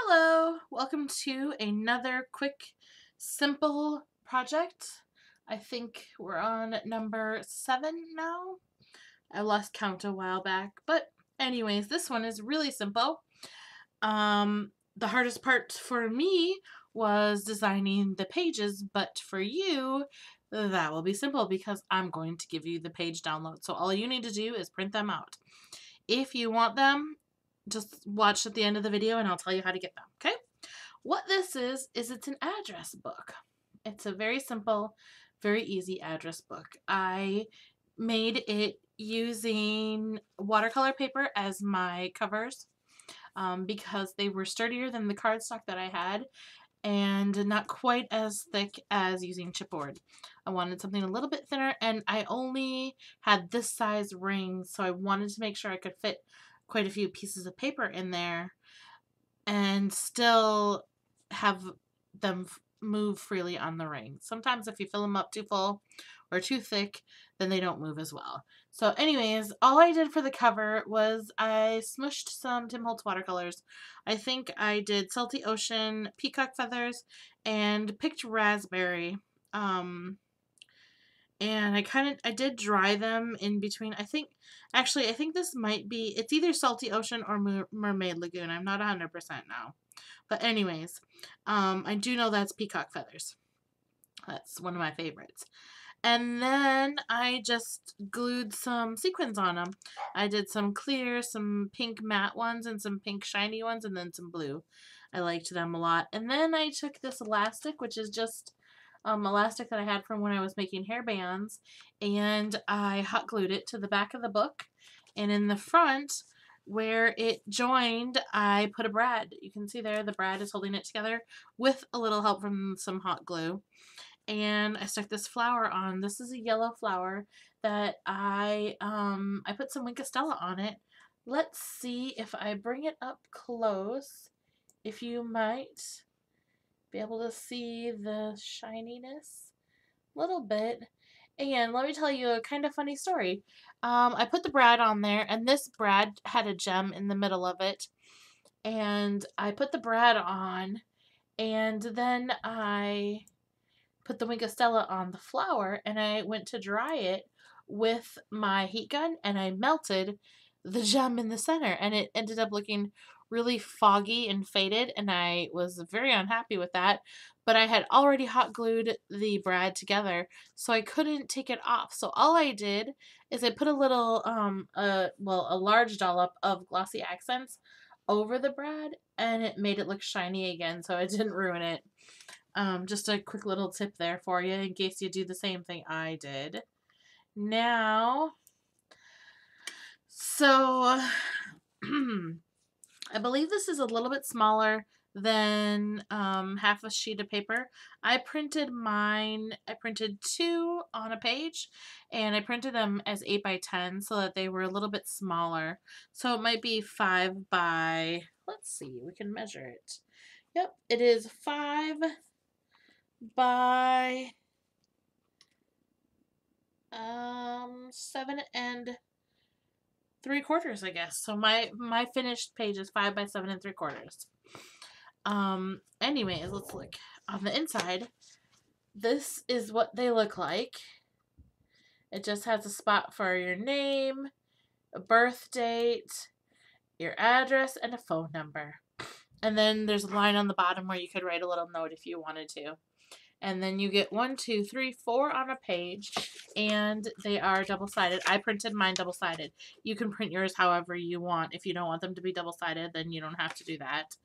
Hello, welcome to another quick, simple project. I think we're on number 7 now. I lost count a while back, but anyways, this one is really simple. The hardest part for me was designing the pages, but for you, that will be simple because I'm going to give you the page download. So all you need to do is print them out. If you want them, just watch at the end of the video and I'll tell you how to get them, okay? What this is it's an address book. It's a very simple, very easy address book. I made it using watercolor paper as my covers because they were sturdier than the cardstock that I had and not quite as thick as using chipboard. I wanted something a little bit thinner, and I only had this size ring, so I wanted to make sure I could fit quite a few pieces of paper in there and still have them move freely on the ring. Sometimes if you fill them up too full or too thick, then they don't move as well. So anyways, all I did for the cover was I smushed some Tim Holtz watercolors. I think I did Salty Ocean, Peacock Feathers, and Picked Raspberry. And I did dry them in between. I think this might be, it's either Salty Ocean or Mermaid Lagoon. I'm not 100% now. But anyways, I do know that's Peacock Feathers. That's one of my favorites. And then I just glued some sequins on them. I did some clear, some pink matte ones, and some pink shiny ones, and then some blue. I liked them a lot. And then I took this elastic, which is just elastic that I had from when I was making hair bands, and I hot glued it to the back of the book. And in the front, where it joined, I put a brad. You can see there the brad is holding it together with a little help from some hot glue. And I stuck this flower on. This is a yellow flower that I put some Wink of Stella on it. Let's see if I bring it up close, if you might be able to see the shininess a little bit. And let me tell you a kind of funny story. I put the brad on there, and this brad had a gem in the middle of it. And I put the brad on, and then I put the Wink of Stella on the flower, and I went to dry it with my heat gun, and I melted the gem in the center, and it ended up looking really foggy and faded, and I was very unhappy with that. But I had already hot glued the brad together, so I couldn't take it off. So all I did is I put a little, a large dollop of glossy accents over the brad, and it made it look shiny again, so it didn't ruin it. Just a quick little tip there for you in case you do the same thing I did. Now, so I believe this is a little bit smaller than half a sheet of paper. I printed two on a page, and I printed them as 8 by 10 so that they were a little bit smaller. So it might be 5 by, let's see, we can measure it. Yep, it is 5 by 7 3/4, I guess. So my finished page is 5 by 7 3/4. Anyways, let's look on the inside. This is what they look like. It just has a spot for your name, a birth date, your address, and a phone number. And then there's a line on the bottom where you could write a little note if you wanted to. And then you get 1, 2, 3, 4 on a page, and they are double-sided. I printed mine double-sided. You can print yours however you want. If you don't want them to be double-sided, then you don't have to do that.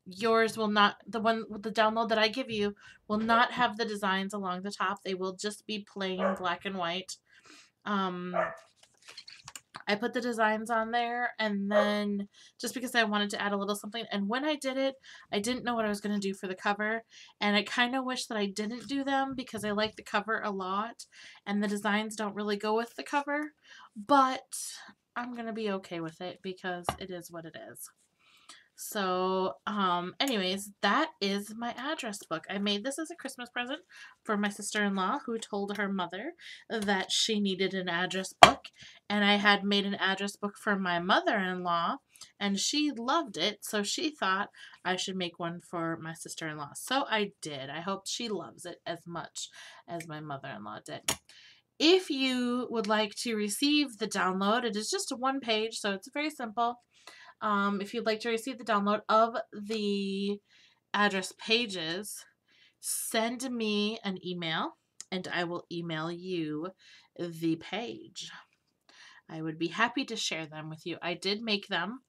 Yours will not, the download that I give you will not have the designs along the top. They will just be plain black and white. I put the designs on there, and then just because I wanted to add a little something. And when I did it, I didn't know what I was going to do for the cover, and I kind of wish that I didn't do them because I like the cover a lot, and the designs don't really go with the cover, but I'm going to be okay with it because it is what it is. So, anyways, that is my address book. I made this as a Christmas present for my sister-in-law who told her mother that she needed an address book. And I had made an address book for my mother-in-law and she loved it. So she thought I should make one for my sister-in-law. So I did. I hope she loves it as much as my mother-in-law did. If you would like to receive the download, it is just a one page, so it's very simple. If you'd like to receive the download of the address pages, send me an email and I will email you the page. I would be happy to share them with you. I did make them,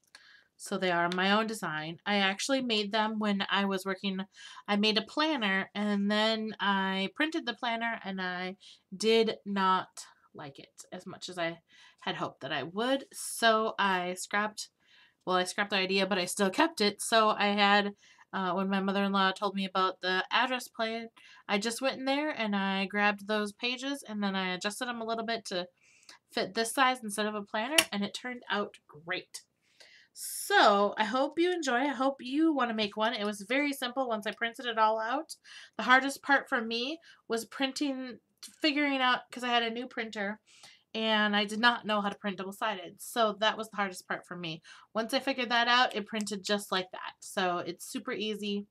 so they are my own design. I actually made them when I was working. I made a planner and then I printed the planner and I did not like it as much as I had hoped that I would. So I scrapped the idea, but I still kept it. So I had, when my mother-in-law told me about the address plan, I just went in there and I grabbed those pages and then I adjusted them a little bit to fit this size instead of a planner, and it turned out great. So I hope you enjoy. I hope you want to make one. It was very simple once I printed it all out. The hardest part for me was figuring out, because I had a new printer and I did not know how to print double-sided. So that was the hardest part for me. Once I figured that out, it printed just like that. So it's super easy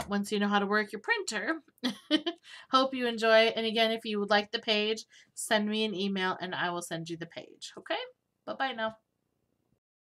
once you know how to work your printer. Hope you enjoy. And again, if you would like the page, send me an email and I will send you the page. Okay? Bye-bye now.